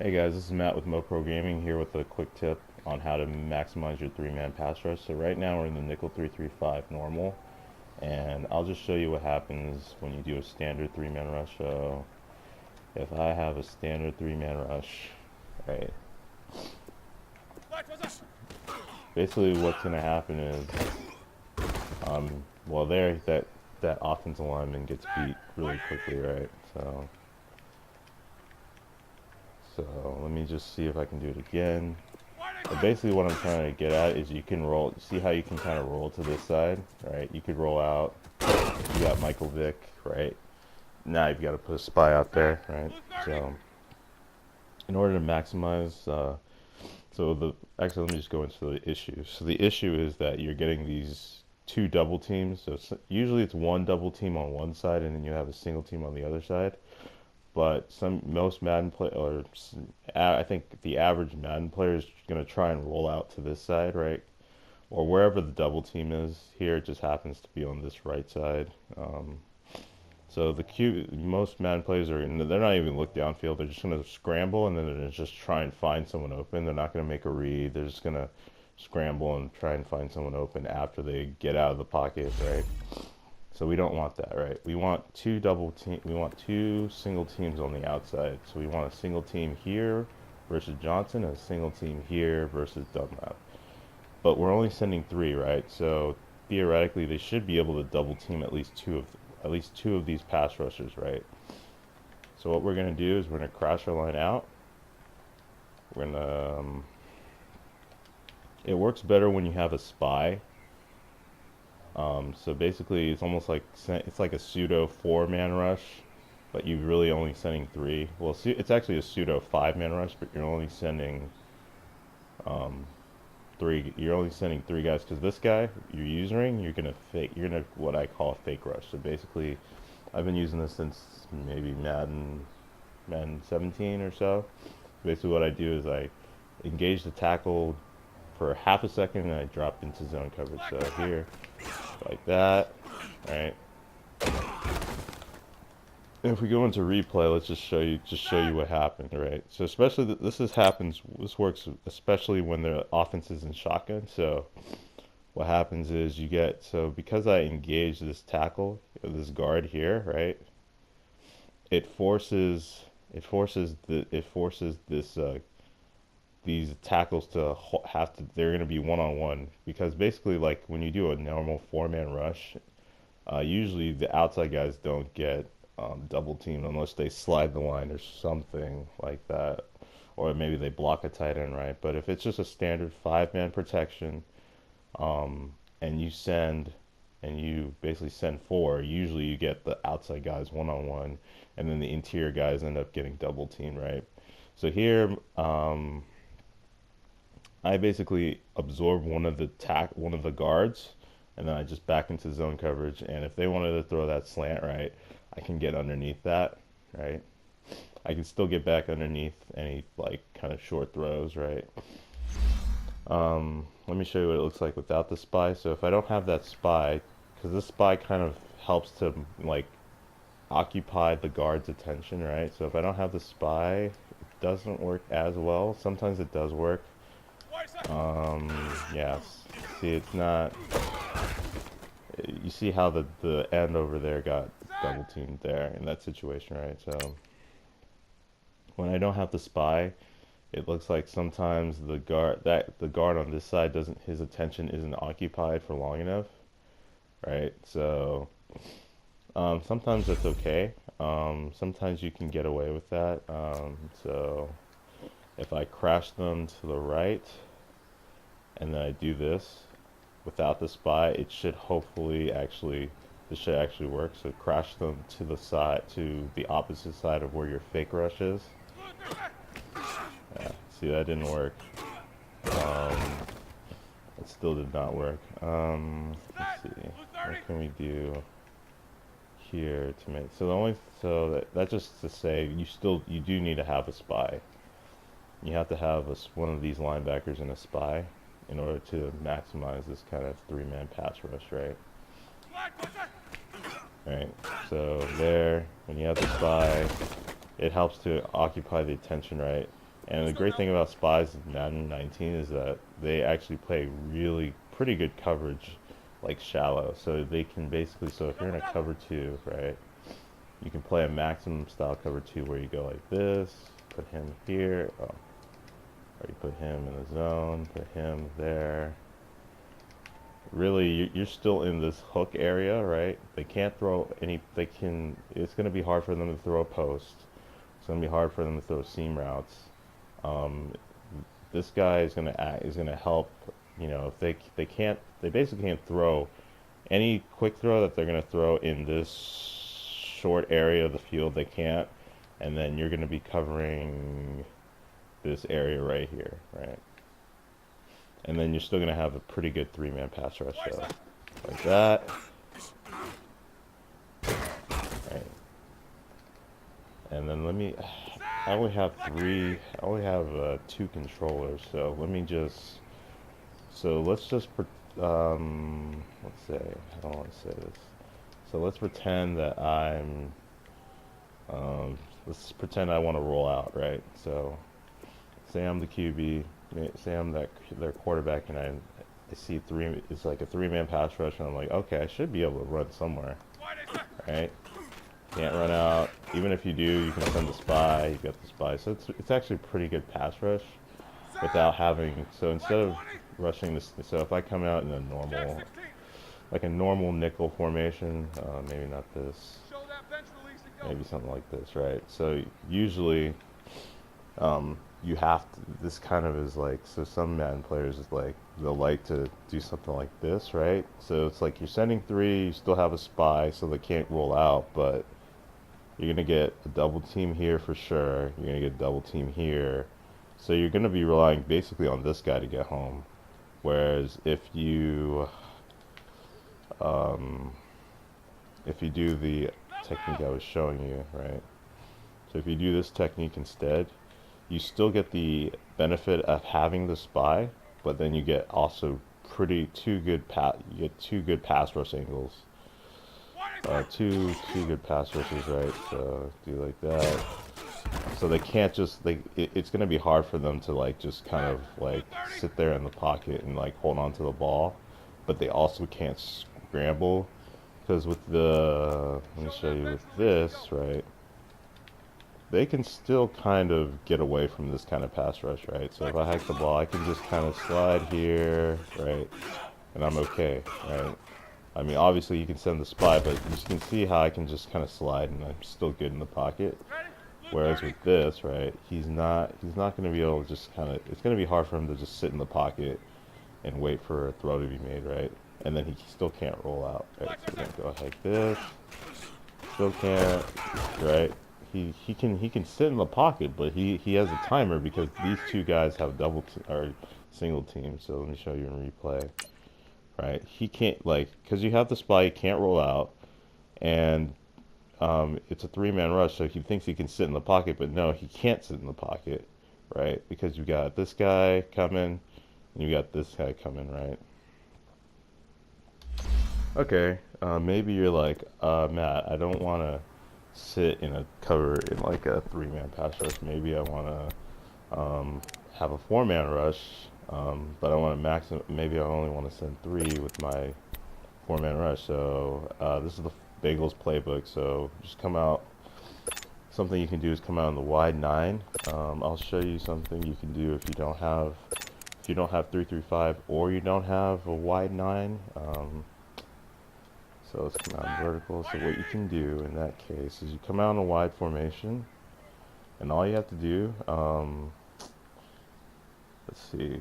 Hey guys, this is Matt with MoPro Gaming here with a quick tip on how to maximize your three-man pass rush. So right now we're in the nickel 335 normal, and I'll just show you what happens when you do a standard three-man rush. So if I have a standard three-man rush, right, basically what's going to happen is, well there, that offensive lineman gets beat really quickly, right? So let me just see if I can do it again. But basically what I'm trying to get at is you can roll, see how you can kind of roll to this side, right? You could roll out, you got Michael Vick, right? Now you've got to put a spy out there, right? So in order to maximize, actually let me just go into the issue. So the issue is that you're getting these two double teams. So usually it's one double team on one side and then you have a single team on the other side. But most Madden play, or I think the average Madden player is going to try and roll out to this side, right? Or wherever the double team is. Here it just happens to be on this right side. So most Madden players they're not even look downfield. They're just going to scramble and then they're just try and find someone open. They're not going to make a read. They're just going to scramble and try and find someone open after they get out of the pocket, right? So we don't want that, right? We want two single teams on the outside. So we want a single team here versus Johnson and a single team here versus Dunlap. But we're only sending three, right? So theoretically they should be able to double team at least two of these pass rushers, right? So what we're gonna do is we're gonna crash our line out. We're gonna it works better when you have a spy. So basically, it's like a pseudo four-man rush, but you're really only sending three. Well, it's actually a pseudo five-man rush, but you're only sending three. You're only sending three guys because this guy you're using, you're gonna what I call a fake rush. So basically, I've been using this since maybe Madden 17 or so. Basically, what I do is I engage the tackle for half a second and I drop into zone coverage. So here, like that, right? And if we go into replay, let's just show you what happened, right? So especially this works especially when the offense is in shotgun. So what happens is because I engage this tackle, this guard here, right? It forces these tackles they're going to be one-on-one, because basically like when you do a normal four-man rush, usually the outside guys don't get double teamed unless they slide the line or something like that, or maybe they block a tight end, right? But if it's just a standard five-man protection, and you basically send four, usually you get the outside guys one-on-one, and then the interior guys end up getting double teamed, right? So here, I basically absorb one of the guards, and then I just back into zone coverage. And if they wanted to throw that slant, right, I can get underneath that, right? I can still get back underneath any like kind of short throws, right? Let me show you what it looks like without the spy. So if I don't have that spy, because this spy kind of helps to like occupy the guard's attention, right? So if I don't have the spy, it doesn't work as well. Sometimes it does work. Yeah, see, it's not, you see how the end over there got double teamed there in that situation, right? So when I don't have the spy, it looks like sometimes the guard on this side his attention isn't occupied for long enough, right? So sometimes that's okay. Sometimes you can get away with that. So if I crash them to the right and then I do this without the spy, this should actually work. So crash them to the opposite side of where your fake rush is. Yeah, see, that didn't work. It still did not work. Let's see, what can we do here to make, that's just to say you do need to have a spy. You have to have one of these linebackers and a spy in order to maximize this kind of three-man pass rush, right? Right, so there, when you have the spy, it helps to occupy the attention, right? And the great thing about spies in Madden 19 is that they actually play really pretty good coverage, like shallow. So they can basically, so if you're in a cover two, right, you can play a maximum style cover two where you go like this, put him here, oh, or you put him in the zone, put him there. Really, you're still in this hook area, right? They can't throw any, they can, it's going to be hard for them to throw a post. It's going to be hard for them to throw seam routes. Um, this guy is going to act, is going to help, you know, if they can't, they basically can't throw any quick throw that they're going to throw in this short area of the field, they can't. And then you're going to be covering this area right here, right? And then you're still going to have a pretty good three-man pass rush, though. Like that. Right. And then let me, I only have two controllers, so let me just, so let's just, let's say, I don't want to say this. So let's pretend that let's pretend I want to roll out, right? So say I'm the QB, say I'm their quarterback, and I see it's like a three-man pass rush, and I'm like, okay, I should be able to run somewhere, right? Can't run out. Even if you do, you can send the spy. You got the spy, so it's actually a pretty good pass rush without having. So instead of rushing this, so if I come out in a normal, like a normal nickel formation, maybe not this, maybe something like this, right? So usually, you have to, this kind of is like, so some Madden players is like, they'll like to do something like this, right? So it's like you're sending three, you still have a spy, so they can't roll out, but you're going to get a double team here for sure. You're going to get a double team here. So you're going to be relying basically on this guy to get home. Whereas if you do the technique I was showing you, right? So if you do this technique instead, you still get the benefit of having the spy, but then you get also two good pass rush angles. Two good pass rushes, right? So do like that. So they can't just it's gonna be hard for them to like just kind of like sit there in the pocket and like hold on to the ball, but they also can't scramble because with the, let me show you with this, right? They can still kind of get away from this kind of pass rush, right? So if I hack the ball, I can just kind of slide here, right? And I'm okay, right? I mean, obviously you can send the spy, but you can see how I can just kind of slide and I'm still good in the pocket. Whereas with this, right, he's not going to be able to just kind of, it's going to be hard for him to just sit in the pocket and wait for a throw to be made, right? And then he still can't roll out, right? So we're going to go like this. Still can't, right? He can sit in the pocket, but he has a timer because these two guys have or single team. So let me show you in replay. Right, he can't, like, because you have the spy, he can't roll out, and it's a three-man rush, so he thinks he can sit in the pocket, but no, he can't sit in the pocket, right? Because you got this guy coming, and you got this guy coming, right? Okay, maybe you're like, Matt, I don't want to sit in a cover in like a three-man pass rush. Maybe I want to have a four-man rush, but I want to maybe I only want to send three with my four-man rush. So this is the Bengals playbook. So just come out. Something you can do is come out in the wide 9. I'll show you something you can do if you don't have 3-3-5 or you don't have a wide 9. So let's come out in vertical. So what you can do in that case is you come out in a wide formation, and all you have to do, let's see,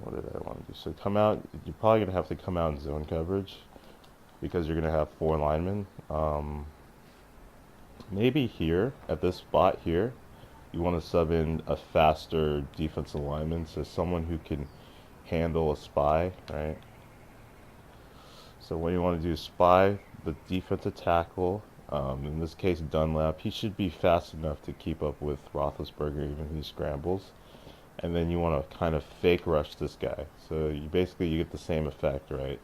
what did I want to do? So come out, you're probably going to have to come out in zone coverage because you're going to have 4 linemen. Maybe here, at this spot here, you want to sub in a faster defensive lineman, so someone who can handle a spy, right? So what you want to do is spy the defensive tackle, in this case Dunlap. He should be fast enough to keep up with Roethlisberger even if he scrambles. And then you want to kind of fake rush this guy. So you get the same effect, right?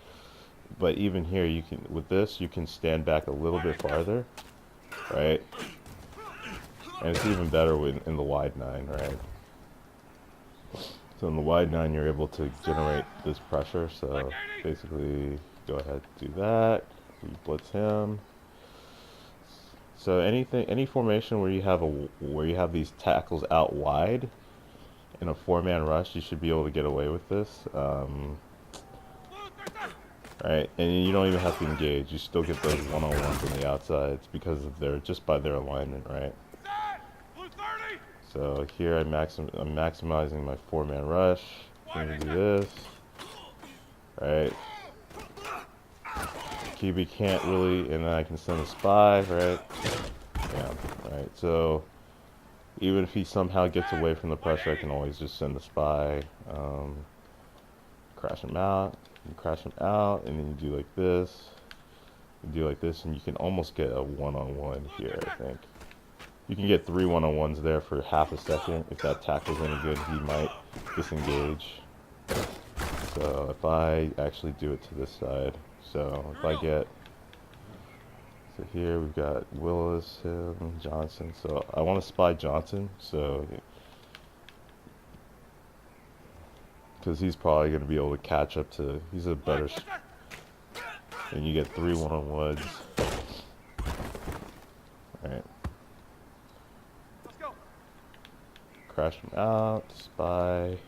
But even here, with this, you can stand back a little bit farther, right? And it's even better in the wide 9, right? So in the wide 9, you're able to generate this pressure. So basically, go ahead and do that. You blitz him. So any formation where you have these tackles out wide in a four-man rush, you should be able to get away with this. Right, and you don't even have to engage. You still get those one-on-ones on the outsides because of just by their alignment, right? So here I'm maximizing my four-man rush. I'm gonna do this, right? QB can't really, and then I can send a spy, right? Yeah, right. So even if he somehow gets away from the pressure, I can always just send the spy, crash him out, and crash him out, and then you do like this, and you can almost get a one-on-one here, I think. You can get 3 one-on-ones there for half a second. If that tackle's any good, he might disengage. So if I actually do it to this side, so if I get, so here we've got Willis, him, Johnson. So I want to spy Johnson, so because he's probably going to be able to catch up to, he's a better, and you get 3 one-on-ones. Alright. Crash him out, spy,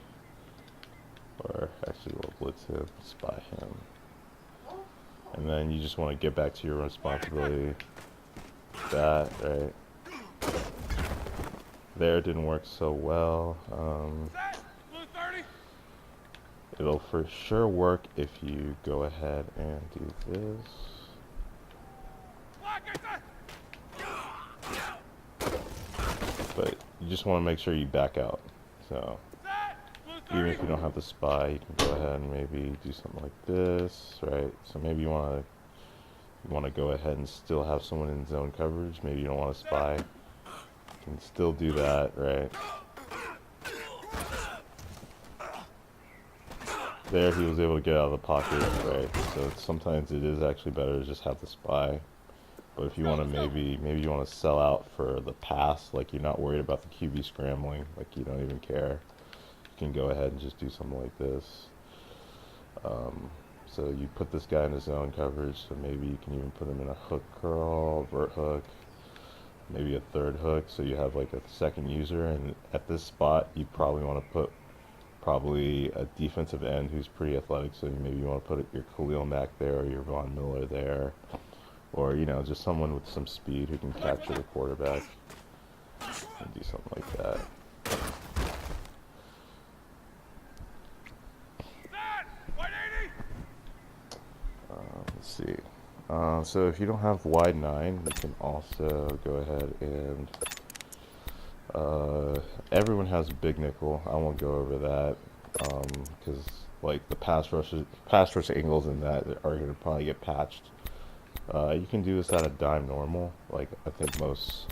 or actually we'll blitz him, spy him. And then you just want to get back to your responsibility. That, right? There didn't work so well. It'll for sure work if you go ahead and do this. But you just want to make sure you back out. So even if you don't have the spy, you can go ahead and maybe do something like this, right? So maybe you want to go ahead and still have someone in zone coverage. Maybe you don't want to spy. You can still do that, right? There he was able to get out of the pocket, right? So sometimes it is actually better to just have the spy. But if you want to maybe you want to sell out for the pass, like you're not worried about the QB scrambling, like you don't even care, you can go ahead and just do something like this. So you put this guy in his zone coverage, so maybe you can even put him in a hook curl, vert hook, maybe a third hook, so you have like a second user. And at this spot, you probably want to put probably a defensive end who's pretty athletic, so maybe you want to put your Khalil Mack there, or your Von Miller there, or just someone with some speed who can capture the quarterback and do something like that. Let's see. So if you don't have wide 9, you can also go ahead and everyone has big nickel. I won't go over that because like the pass rush angles in that are going to probably get patched. You can do this at a dime normal. Like I think most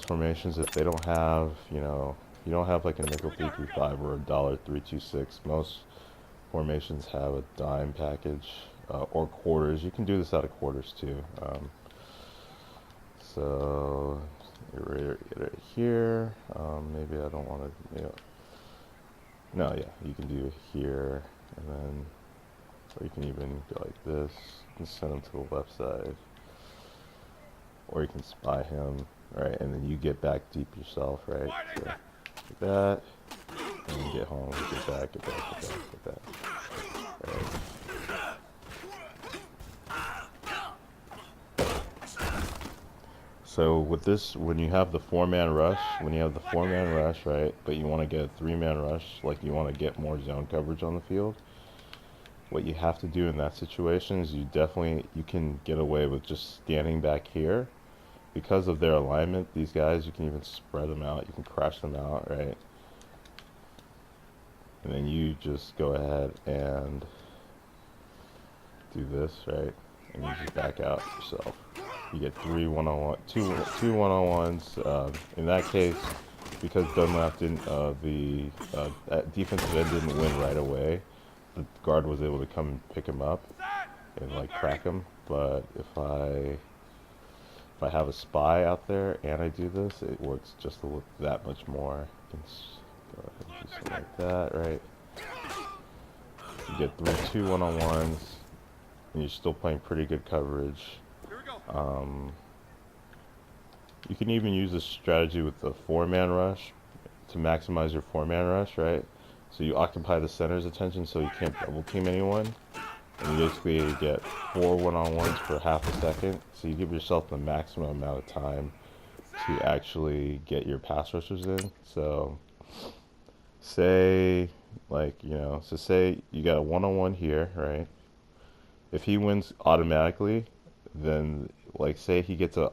formations, if they don't have, you don't have like a nickel 335 or a dollar 326. Most formations have a dime package or quarters. You can do this out of quarters too. So right here. Maybe I don't want to. No, yeah, you can do it here, and then, or you can even go like this and send him to the left side, or you can spy him, right, and then you get back deep yourself, right? So like that, and you get home, get back, get back. Right. So with this, when you have the four-man rush, right, but you want to get a three-man rush, like you want to get more zone coverage on the field, what you have to do in that situation is you can get away with just standing back here. Because of their alignment, these guys, you can even spread them out, you can crash them out, right? And then you just go ahead and do this, right? And you just back out yourself. You get 3 one-on-one, two one-on-ones. In that case, because Dunlap didn't, that defensive end didn't win right away, the guard was able to come and pick him up and like crack him. But if I have a spy out there and I do this, it works just that much more. Go ahead and do something like that, right? You get through 2 one-on-ones, and you're still playing pretty good coverage. You can even use this strategy with the 4-man rush to maximize your 4-man rush, right? So you occupy the center's attention so you can't double team anyone. And you basically get 4 one-on-ones for half a second. So you give yourself the maximum amount of time to actually get your pass rushers in. So say, so say you got a one-on-one here, right? If he wins automatically, then like say he gets a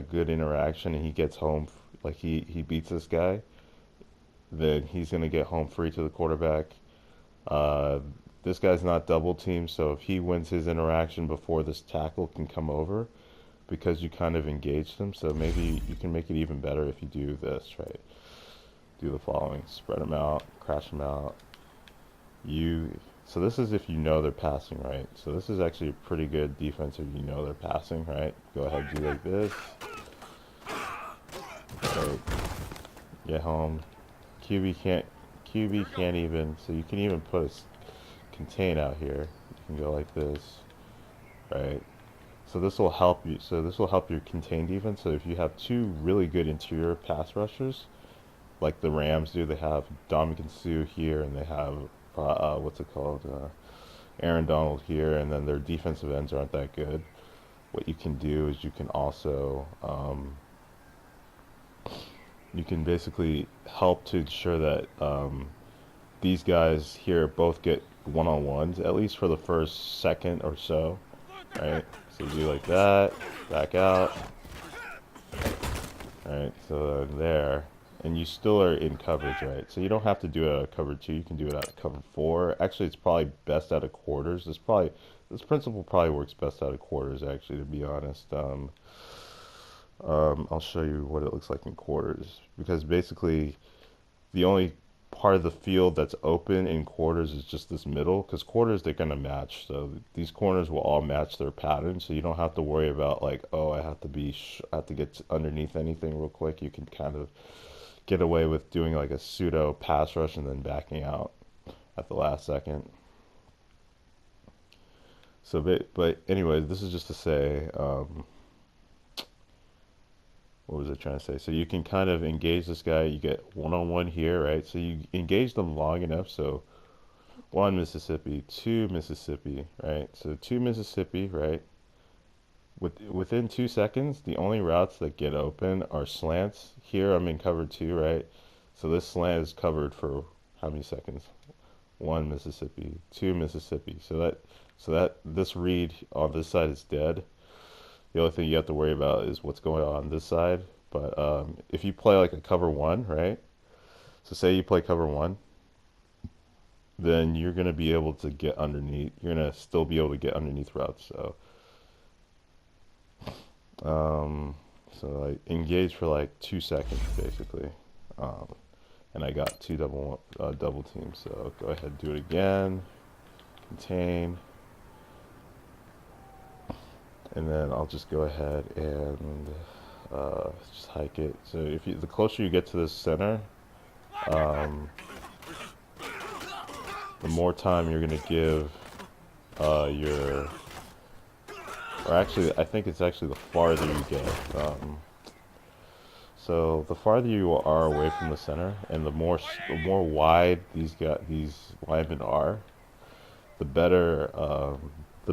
good interaction and he gets home, like he beats this guy, then he's gonna get home free to the quarterback. Uh, this guy's not double teamed, so if he wins his interaction before this tackle can come over, because you kind of engaged him, so maybe you can make it even better if you do this, right? Do the following: spread them out, crash them out. So this is if you know they're passing, right? So this is actually a pretty good defense if you know they're passing, right? Go ahead, do like this. Right. Get home. QB can't even, so you can even put a contain out here. You can go like this, right? So this will help you. So this will help your contain defense. So if you have 2 really good interior pass rushers, like the Rams do, they have Dominican Sue here, and they have what's it called, Aaron Donald here, and then their defensive ends aren't that good. What you can do is you can also you can basically help to ensure that these guys here both get one-on-ones at least for the first second or so, right? So you do like that, back out, right? So there, and you still are in coverage, right? So you don't have to do it out of cover 2. You can do it out of cover 4. Actually, it's probably best out of quarters. This principle probably works best out of quarters, actually, to be honest. I'll show you what it looks like in quarters, because basically the only part of the field that's open in quarters is just this middle, because quarters they're going to match, so these corners will all match their pattern, so you don't have to worry about like, oh, I have to get underneath anything real quick. You can kind of get away with doing like a pseudo pass rush and then backing out at the last second. So but anyway, this is just to say, what was I trying to say? So you can kind of engage this guy. You get one-on-one here, right? So you engage them long enough. So 1 Mississippi, 2 Mississippi, right? So 2 Mississippi, right? Within 2 seconds, the only routes that get open are slants. Here I'm in cover 2, right? So this slant is covered for how many seconds? 1 Mississippi, 2 Mississippi. So that this read on this side is dead. The only thing you have to worry about is what's going on this side. But if you play like a cover 1, right? So say you play cover 1, then you're going to be able to get underneath. You're going to still be able to get underneath routes. So I engage for like 2 seconds basically. And I got 2 double teams. So go ahead and do it again. Contain. And then I'll just go ahead and just hike it. So the closer you get to this center, the more time you're going to give or actually, I think it's actually the farther you get. So the farther you are away from the center, and the more wide these linemen are, the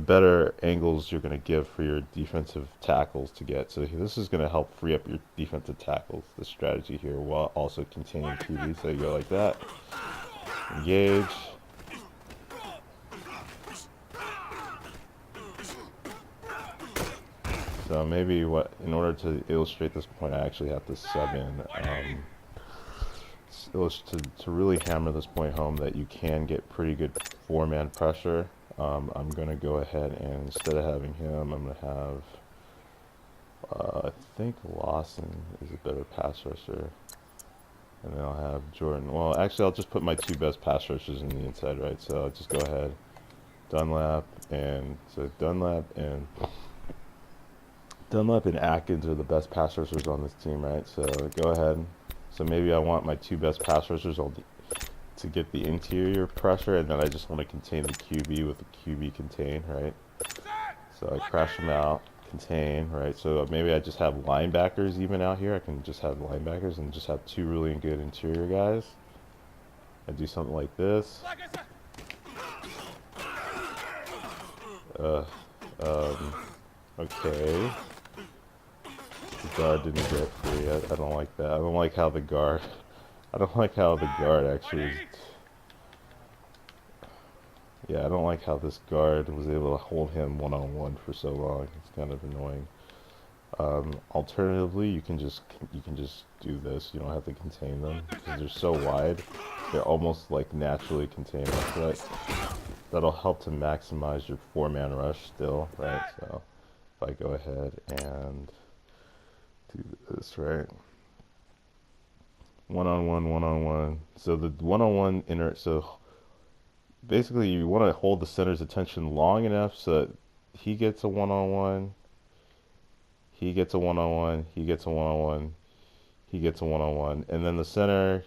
better angles you're going to give for your defensive tackles to get. So this is going to help free up your defensive tackles, this strategy here, while also containing QB. So you go like that, engage. So maybe in order to illustrate this point, I actually have to sub in, to really hammer this point home that you can get pretty good 4-man pressure. I'm going to go ahead and instead of having him, I'm going to have, I think Lawson is a better pass rusher. And then I'll have Jordan. Well, actually, I'll just put my 2 best pass rushers in the inside, right? So I'll just go ahead, Dunlap and Atkins are the best pass rushers on this team, right? So go ahead, So maybe I want my two best pass rushers to get the interior pressure, and then I just want to contain the QB with the QB contain, right? So I crash them out, contain, right? So maybe I just have linebackers even out here. I can just have linebackers and just have two really good interior guys. I do something like this. Okay. The guard didn't get free. I don't like that. I don't like how the guard. I don't like how the guard actually. Yeah, I don't like how this guard was able to hold him one-on-one for so long. It's kind of annoying. Alternatively, you can just do this. You don't have to contain them because they're so wide. They're almost like naturally contained. So that'll help to maximize your four-man rush still, right? So if I go ahead and do this, right? One-on-one, one-on-one. So the one-on-one so basically you want to hold the center's attention long enough so that he gets a one-on-one, he gets a one-on-one, he gets a one-on-one, he gets a one-on-one, and then the center,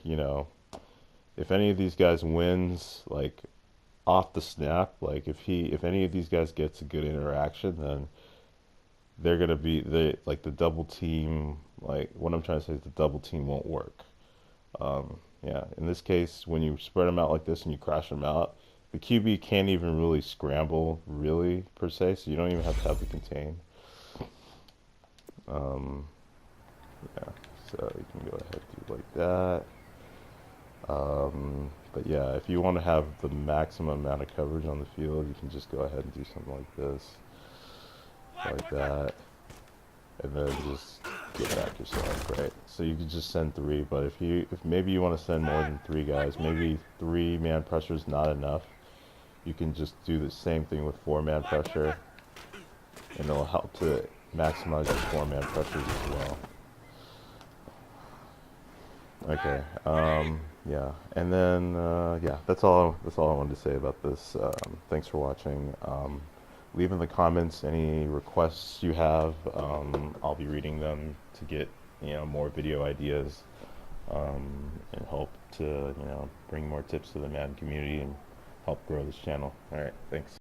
if any of these guys wins, like off the snap, like if any of these guys gets a good interaction, then they're gonna be the double team. Like what I'm trying to say is the double team won't work. Yeah, in this case, when you spread them out like this and you crash them out, the QB can't even really scramble, really, per se, so you don't even have to have the contain. Yeah, so you can go ahead and do like that. But yeah, if you want to have the maximum amount of coverage on the field, you can just go ahead and do something like this, like that, and then just get back yourself, right? So you can just send three, but if maybe you want to send more than three guys, maybe 3-man pressure is not enough. You can just do the same thing with 4-man pressure, and it'll help to maximize your 4-man pressures as well. Okay, yeah, and then, yeah, that's all I wanted to say about this. Thanks for watching. Leave in the comments any requests you have. I'll be reading them to get, more video ideas, and hope to, bring more tips to the Madden community and help grow this channel. All right, thanks.